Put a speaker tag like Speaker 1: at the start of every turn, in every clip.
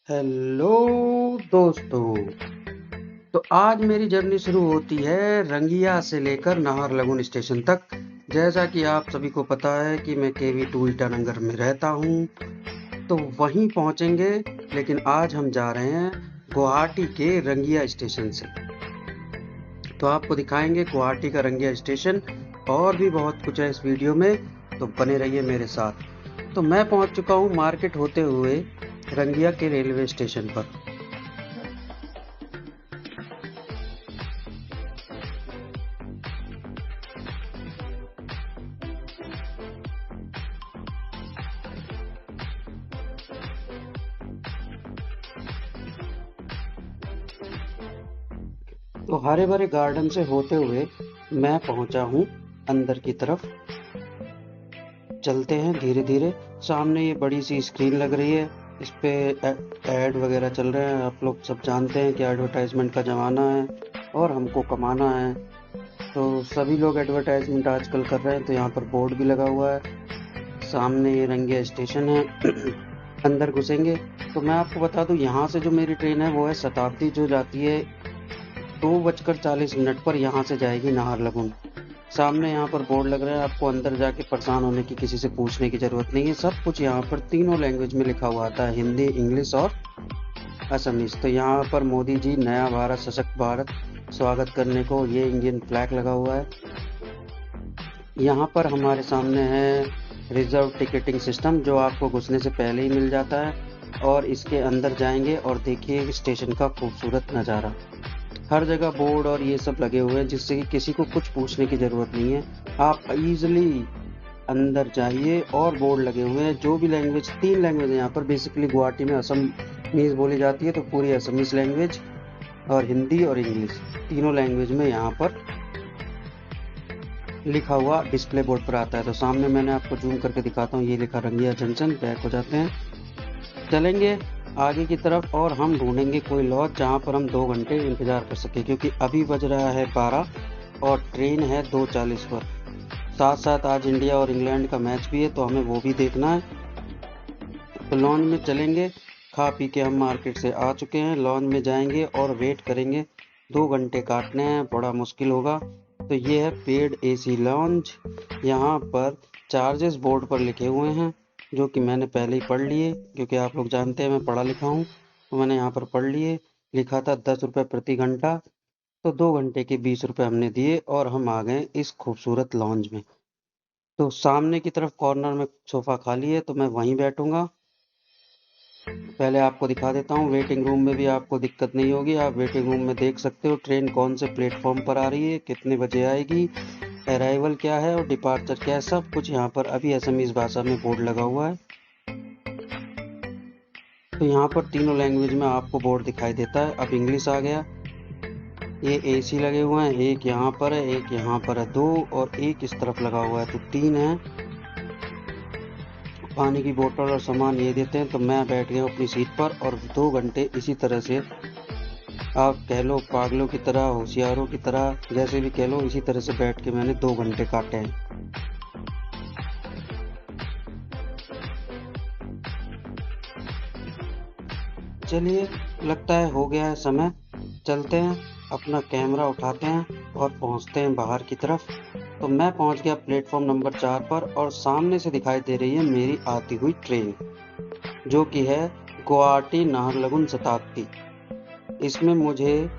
Speaker 1: Hello दोस्तों। तो आज मेरी जर्नी शुरू होती है रंगिया से लेकर नाहरलगुन स्टेशन तक। जैसा कि आप सभी को पता है कि मैं KV2 ईटानगर में रहता हूँ, तो वहीं पहुँचेंगे। लेकिन आज हम जा रहे हैं गुवाहाटी के रंगिया स्टेशन से। तो आपको दिखाएंगे गुवाहाटी का रंगिया स्टेशन, और भी बहुत कुछ है इस वीडियो में, तो बने रहिए मेरे साथ। तो मैं पहुँच चुका हूँ मार्केट होते हुए रंगिया के रेलवे स्टेशन पर। तो हरे भरे गार्डन से होते हुए मैं पहुंचा हूं अंदर की तरफ। चलते हैं धीरे धीरे। सामने ये बड़ी सी स्क्रीन लग रही है, इस पे ऐड वगैरह चल रहे हैं। आप लोग सब जानते हैं कि एडवर्टाइजमेंट का ज़माना है और हमको कमाना है, तो सभी लोग एडवर्टाइजमेंट आजकल कर रहे हैं। तो यहाँ पर बोर्ड भी लगा हुआ है। सामने ये रंगिया स्टेशन है। अंदर घुसेंगे तो मैं आपको बता दूं, यहाँ से जो मेरी ट्रेन है वो है शताब्दी, जो जाती है 2:40 पर। यहाँ से जाएगी नाहरलगुन। सामने यहाँ पर बोर्ड लग रहा है, आपको अंदर जाके परेशान होने की, किसी से पूछने की जरूरत नहीं है। सब कुछ यहाँ पर तीनों लैंग्वेज में लिखा हुआ आता है, हिंदी, इंग्लिश और असमीज। तो यहाँ पर मोदी जी नया भारत सशक्त भारत स्वागत करने को ये इंडियन फ्लैग लगा हुआ है। यहाँ पर हमारे सामने है रिजर्व टिकटिंग सिस्टम, जो आपको घुसने से पहले ही मिल जाता है। और इसके अंदर जाएंगे और देखिए स्टेशन का खूबसूरत नज़ारा। हर जगह बोर्ड और ये सब लगे हुए हैं, जिससे कि किसी को कुछ पूछने की ज़रूरत नहीं है। आप इजीली अंदर जाइए। और बोर्ड लगे हुए हैं, जो भी लैंग्वेज, 3 लैंग्वेज है यहाँ पर। बेसिकली गुवाहाटी में असमीज बोली जाती है, तो पूरी असमीज लैंग्वेज और हिंदी और इंग्लिश, तीनों लैंग्वेज में यहाँ पर लिखा हुआ डिस्प्ले बोर्ड पर आता है। तो सामने मैंने आपको जूम करके दिखाता हूँ, ये लिखा रंगिया जंक्शन। बैक हो जाते हैं, चलेंगे आगे की तरफ और हम ढूंढेंगे कोई लॉज जहां पर हम 2 घंटे इंतजार कर सके, क्योंकि अभी बज रहा है 12 और ट्रेन है 2:40 पर। साथ साथ आज इंडिया और इंग्लैंड का मैच भी है, तो हमें वो भी देखना है। तो लॉन्च में चलेंगे। खा पी के हम मार्केट से आ चुके हैं, लॉन्च में जाएंगे और वेट करेंगे। 2 घंटे काटने हैं, बड़ा मुश्किल होगा। तो ये है पेड AC लॉन्च। यहाँ पर चार्जेस बोर्ड पर लिखे हुए हैं, जो कि मैंने पहले ही पढ़ लिए, क्योंकि आप लोग जानते हैं मैं पढ़ा लिखा हूँ। तो मैंने यहाँ पर पढ़ लिए। लिखा था 10 रुपये प्रति घंटा, तो 2 घंटे के 20 रुपये हमने दिए और हम आ गए इस खूबसूरत लॉन्च में। तो सामने की तरफ कॉर्नर में सोफ़ा खाली है, तो मैं वहीं बैठूंगा। पहले आपको दिखा देता हूँ, वेटिंग रूम में भी आपको दिक्कत नहीं होगी। आप वेटिंग रूम में देख सकते हो ट्रेन कौन से प्लेटफॉर्म पर आ रही है, कितने बजे आएगी, अराइवल क्या है और डिपार्चर क्या है, सब कुछ यहाँ पर अभी असमीज भाषा में बोर्ड लगा हुआ है। तो यहाँ पर तीनों लैंग्वेज में आपको बोर्ड दिखाई देता है। अब इंग्लिश आ गया। ये AC लगे हुए हैं, एक यहाँ पर है, एक यहाँ पर है, 2 और एक इस तरफ लगा हुआ है, तो 3 है। पानी की बोतल और सामान ये देते हैं। तो मैं बैठ गया अपनी सीट पर और 2 घंटे इसी तरह से, आप कह लो पागलों की तरह, होशियारों की तरह, जैसे भी कह लो, इसी तरह से बैठ के मैंने 2 घंटे काटे हैं। चलिए, लगता है हो गया है समय। चलते हैं, अपना कैमरा उठाते हैं और पहुंचते हैं बाहर की तरफ। तो मैं पहुंच गया प्लेटफॉर्म नंबर 4 पर, और सामने से दिखाई दे रही है मेरी आती हुई ट्रेन, जो कि है गुवाहाटी नाहरलगुन शताब्दी। इसमें मुझे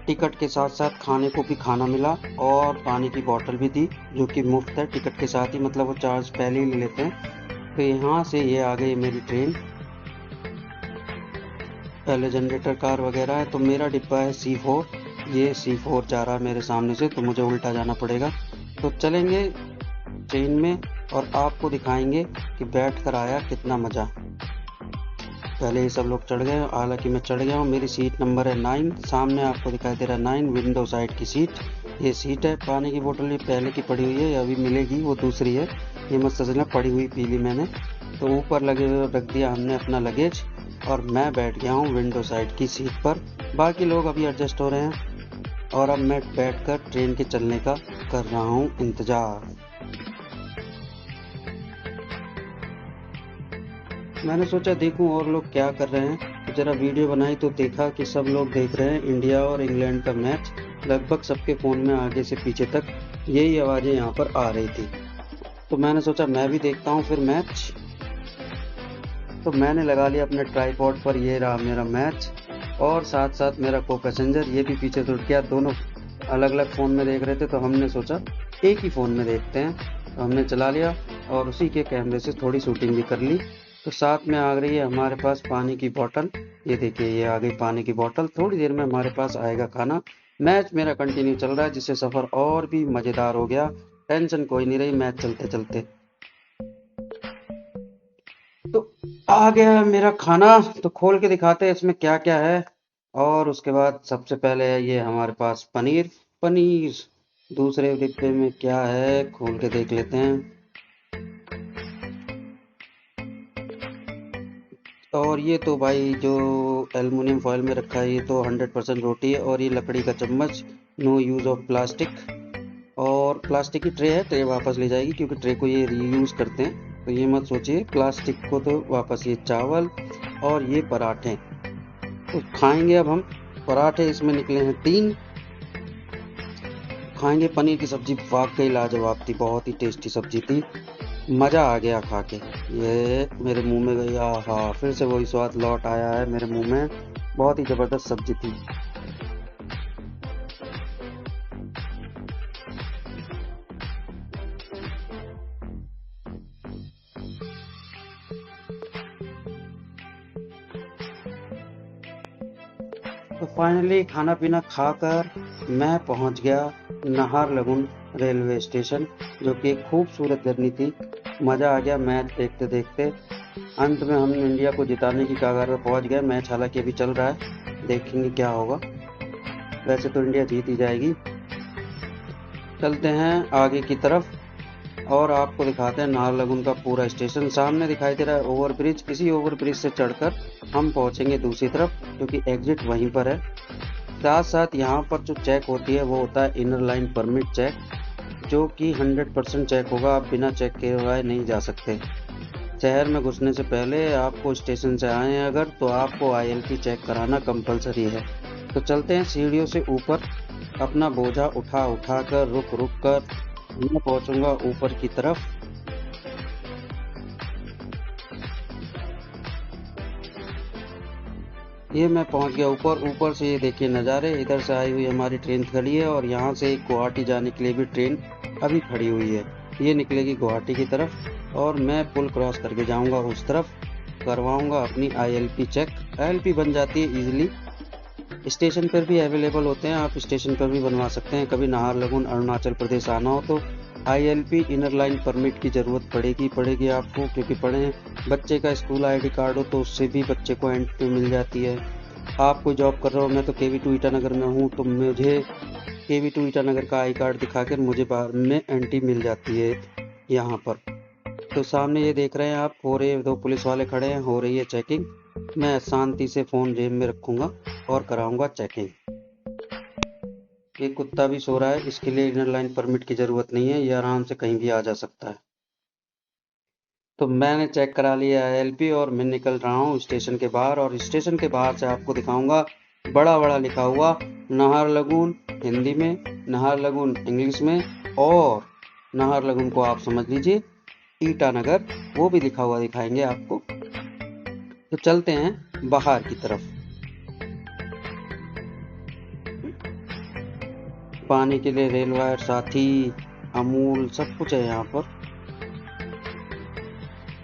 Speaker 1: टिकट के साथ साथ खाने को भी खाना मिला और पानी की बोतल भी दी, जो कि मुफ्त है टिकट के साथ ही, मतलब वो चार्ज पहले ही ले लेते हैं। तो यहाँ से ये आ गई मेरी ट्रेन। पहले जनरेटर कार वगैरह है। तो मेरा डिब्बा है C4, ये C4 जा रहा है मेरे सामने से, तो मुझे उल्टा जाना पड़ेगा। तो चलेंगे ट्रेन में और आपको दिखाएंगे कि बैठ कर आया कितना मज़ा। पहले ही सब लोग चढ़ गए, हालांकि मैं चढ़ गया हूँ। मेरी सीट नंबर है 9। सामने आपको दिखाई दे रहा है 9, विंडो साइड की सीट। ये सीट है। पानी की बोतल ये पहले की पड़ी हुई है, अभी मिलेगी, वो दूसरी है, ये मत समझना, पड़ी हुई पी ली मैंने। तो ऊपर लगे हुए रख दिया हमने अपना लगेज और मैं बैठ गया हूँ विंडो साइड की सीट पर। बाकी लोग अभी एडजस्ट हो रहे हैं और अब मैं बैठकर ट्रेन के चलने का कर रहा हूँ इंतज़ार। मैंने सोचा देखूं और लोग क्या कर रहे हैं, तो जरा वीडियो बनाई तो देखा कि सब लोग देख रहे हैं इंडिया और इंग्लैंड का मैच। लगभग सबके फ़ोन में आगे से पीछे तक यही आवाज़ें यहाँ पर आ रही थी। तो मैंने सोचा मैं भी देखता हूँ फिर मैच। तो मैंने लगा लिया अपने ट्राइपॉड पर, ये रहा मेरा मैच, और साथ साथ मेरा को पैसेंजर ये भी पीछे जुड़ गया। दोनों अलग अलग फ़ोन में देख रहे थे, तो हमने सोचा एक ही फ़ोन में देखते हैं, तो हमने चला लिया और उसी के कैमरे से थोड़ी शूटिंग भी कर ली। तो साथ में आ रही है हमारे पास पानी की बोतल, ये देखिए ये आ गई पानी की बोतल। थोड़ी देर में हमारे पास आएगा खाना। मैच मेरा कंटिन्यू चल रहा है, जिससे सफ़र और भी मज़ेदार हो गया। टेंशन कोई नहीं रही मैच चलते चलते। तो आ गया है मेरा खाना, तो खोल के दिखाते हैं इसमें क्या क्या है। और उसके बाद सबसे पहले है ये हमारे पास पनीर। पनीर दूसरे डिब्बे में क्या है, खोल के देख लेते हैं। और ये तो भाई जो एल्युमिनियम फॉयल में रखा है, ये तो 100% रोटी है। और ये लकड़ी का चम्मच, नो यूज़ ऑफ प्लास्टिक। और प्लास्टिक की ट्रे है, ट्रे वापस ले जाएगी क्योंकि ट्रे को ये रीयूज़ करते हैं, तो ये मत सोचिए प्लास्टिक को तो वापस। ये चावल और ये पराठे तो खाएंगे अब हम। पराठे इसमें निकले हैं 3। खाएंगे। पनीर की सब्जी वाकई लाजवाब थी, बहुत ही टेस्टी सब्जी थी, मज़ा आ गया खा के। ये मेरे मुंह में गई, आहा, फिर से वही स्वाद लौट आया है मेरे मुंह में। बहुत ही ज़बरदस्त सब्जी थी। तो फाइनली खाना पीना खाकर मैं पहुंच गया नाहरलगुन रेलवे स्टेशन, जो कि एक खूबसूरत जर्नी थी। मज़ा आ गया मैच देखते देखते। अंत में हम इंडिया को जिताने की कगार पर पहुंच गए। मैच हालांकि अभी चल रहा है, देखेंगे क्या होगा। वैसे तो इंडिया जीत ही जाएगी। चलते हैं आगे की तरफ और आपको दिखाते हैं नाहरलगुन का पूरा स्टेशन। सामने दिखाई दे रहा है ओवरब्रिज, इसी ओवरब्रिज से चढ़कर हम पहुंचेंगे दूसरी तरफ, क्योंकि एग्जिट वहीं पर है। साथ साथ यहाँ पर जो चेक होती है वो होता है इनर लाइन परमिट चेक, जो कि 100% चेक होगा। आप बिना चेक के हुए नहीं जा सकते। शहर में घुसने से पहले आपको स्टेशन से आए हैं अगर, तो आपको ILP चेक कराना कंपलसरी है। तो चलते हैं सीढ़ियों से ऊपर। अपना बोझा उठा उठा कर रुक रुक कर मैं पहुंचूंगा ऊपर की तरफ। ये मैं पहुंच गया ऊपर। ऊपर से ये देखिए नज़ारे। इधर से आई हुई हमारी ट्रेन खड़ी है और यहाँ से गुवाहाटी जाने के लिए भी ट्रेन अभी खड़ी हुई है। ये निकलेगी गुवाहाटी की तरफ और मैं पुल क्रॉस करके जाऊंगा उस तरफ। करवाऊंगा अपनी ILP चेक। ILP बन जाती है इजीली, स्टेशन पर भी अवेलेबल होते हैं, आप स्टेशन पर भी बनवा सकते हैं। कभी नाहरलगुन अरुणाचल प्रदेश आना हो तो ILP इनर लाइन परमिट की ज़रूरत पड़ेगी आपको, क्योंकि पढ़े बच्चे का स्कूल ID कार्ड हो तो उससे भी बच्चे को एंट्री मिल जाती है। आप कोई जॉब कर रहे हो, मैं तो KV2 ईटानगर में हूँ, तो मुझे KV2 ईटानगर का आई कार्ड दिखाकर मुझे बाहर में एंट्री मिल जाती है यहाँ पर। तो सामने ये देख रहे हैं आप, हो रहे 2 पुलिस वाले खड़े हैं, हो रही है चेकिंग। मैं शांति से फ़ोन जेब में रखूँगा और कराऊँगा चेकिंग। ये कुत्ता भी सो रहा है, इसके लिए इनर लाइन परमिट की ज़रूरत नहीं है, ये आराम से कहीं भी आ जा सकता है। तो मैंने चेक करा लिया ILP और मैं निकल रहा हूँ स्टेशन के बाहर। और स्टेशन के बाहर से आपको दिखाऊंगा बड़ा बड़ा लिखा हुआ नाहरलगुन हिंदी में, नाहरलगुन इंग्लिश में, और नाहरलगुन को आप समझ लीजिए ईटानगर, वो भी लिखा हुआ दिखाएंगे आपको। तो चलते हैं बाहर की तरफ। पानी के लिए रेल वायर, साथी, अमूल, सब कुछ है यहाँ पर।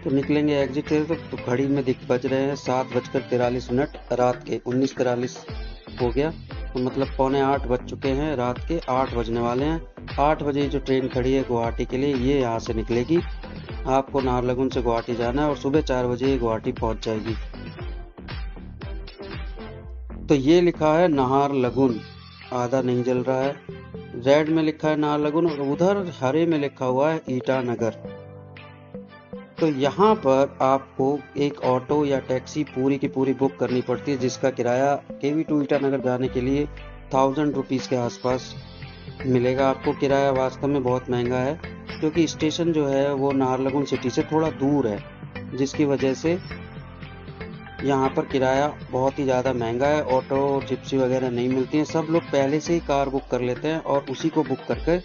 Speaker 1: तो निकलेंगे एग्जिट से। तो घड़ी में बज रहे हैं 7:43 रात के। 19:43 हो गया, तो मतलब 7:45 बज चुके हैं, रात के 8 बजने वाले हैं। 8 बजे जो ट्रेन खड़ी है गुवाहाटी के लिए, ये यहाँ से निकलेगी। आपको नाहरलगुन से गुवाहाटी जाना है और सुबह 4 बजे गुवाहाटी पहुँच जाएगी। तो ये लिखा है नाहरलगुन, आधा नहीं जल रहा है। रेड में लिखा है नाहरलगुन और उधर हरे में लिखा हुआ है ईटानगर। तो यहाँ पर आपको एक ऑटो या टैक्सी पूरी की पूरी बुक करनी पड़ती है, जिसका किराया KV2 ईटानगर जाने के लिए 1000 रुपीज़ के आसपास मिलेगा आपको। किराया वास्तव में बहुत महंगा है, क्योंकि स्टेशन जो है वो नाहरलगुन सिटी से थोड़ा दूर है। जिसकी वजह से यहाँ पर किराया बहुत ही ज़्यादा महंगा है। ऑटो और जिप्सी वगैरह नहीं मिलती हैं। सब लोग पहले से ही कार बुक कर लेते हैं और उसी को बुक करके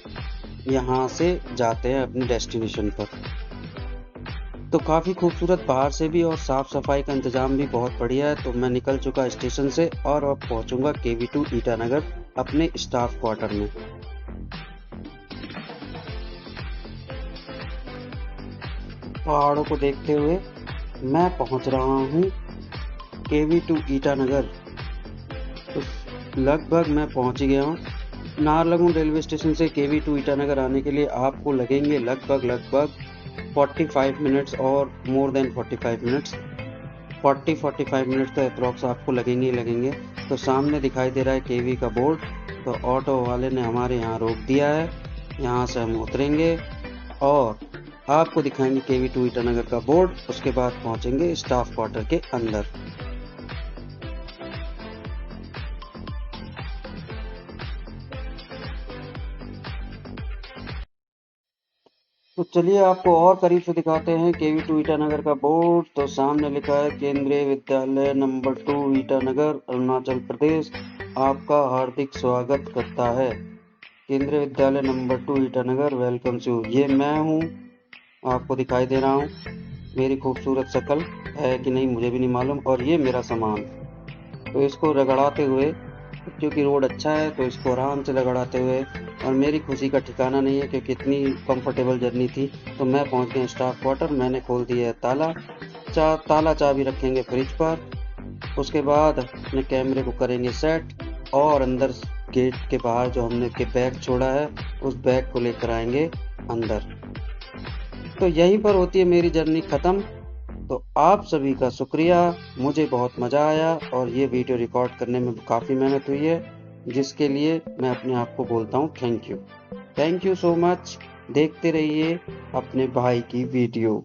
Speaker 1: यहाँ से जाते हैं अपनी डेस्टिनेशन पर। तो काफ़ी खूबसूरत बाहर से भी और साफ़ सफाई का इंतज़ाम भी बहुत बढ़िया है। तो मैं निकल चुका स्टेशन से और अब पहुँचूँगा KV2 ईटानगर अपने स्टाफ क्वार्टर में। पहाड़ों को देखते हुए मैं पहुँच रहा हूँ KV2 ईटानगर। तो लगभग मैं पहुँच गया हूँ। नाहरलगुन रेलवे स्टेशन से KV2 ईटानगर आने के लिए आपको लगेंगे लगभग 45 मिनट्स और मोर देन 45 मिनट्स। 40-45 मिनट्स तो अप्रॉक्स आपको लगेंगे ही लगेंगे। तो सामने दिखाई दे रहा है KV का बोर्ड। तो ऑटो वाले ने हमारे यहाँ रोक दिया है। यहाँ से हम उतरेंगे और आपको दिखाएंगे KV2 ईटानगर का बोर्ड। उसके बाद पहुँचेंगे स्टाफ क्वार्टर के अंदर। तो चलिए आपको और करीब से दिखाते हैं KV2 ईटानगर का बोर्ड। तो सामने लिखा है केंद्रीय विद्यालय नंबर 2 ईटानगर अरुणाचल प्रदेश आपका हार्दिक स्वागत करता है। केंद्रीय विद्यालय नंबर 2 ईटानगर वेलकम यू। ये मैं हूँ, आपको दिखाई दे रहा हूँ। मेरी खूबसूरत शक्ल है कि नहीं मुझे भी नहीं मालूम। और ये मेरा सामान। तो इसको रगड़ाते हुए, क्योंकि रोड अच्छा है तो इसको आराम से रगड़ाते हुए, और मेरी खुशी का ठिकाना नहीं है क्योंकि इतनी कंफर्टेबल जर्नी थी। तो मैं पहुंच गया स्टाफ क्वार्टर। मैंने खोल दिया है ताला चाबी रखेंगे फ्रिज पर। उसके बाद अपने कैमरे को करेंगे सेट और अंदर गेट के बाहर जो हमने के बैग छोड़ा है उस बैग को लेकर आएंगे अंदर। तो यहीं पर होती है मेरी जर्नी ख़त्म। तो आप सभी का शुक्रिया, मुझे बहुत मज़ा आया और ये वीडियो रिकॉर्ड करने में काफ़ी मेहनत हुई है, जिसके लिए मैं अपने आप को बोलता हूँ थैंक यू सो मच। देखते रहिए अपने भाई की वीडियो।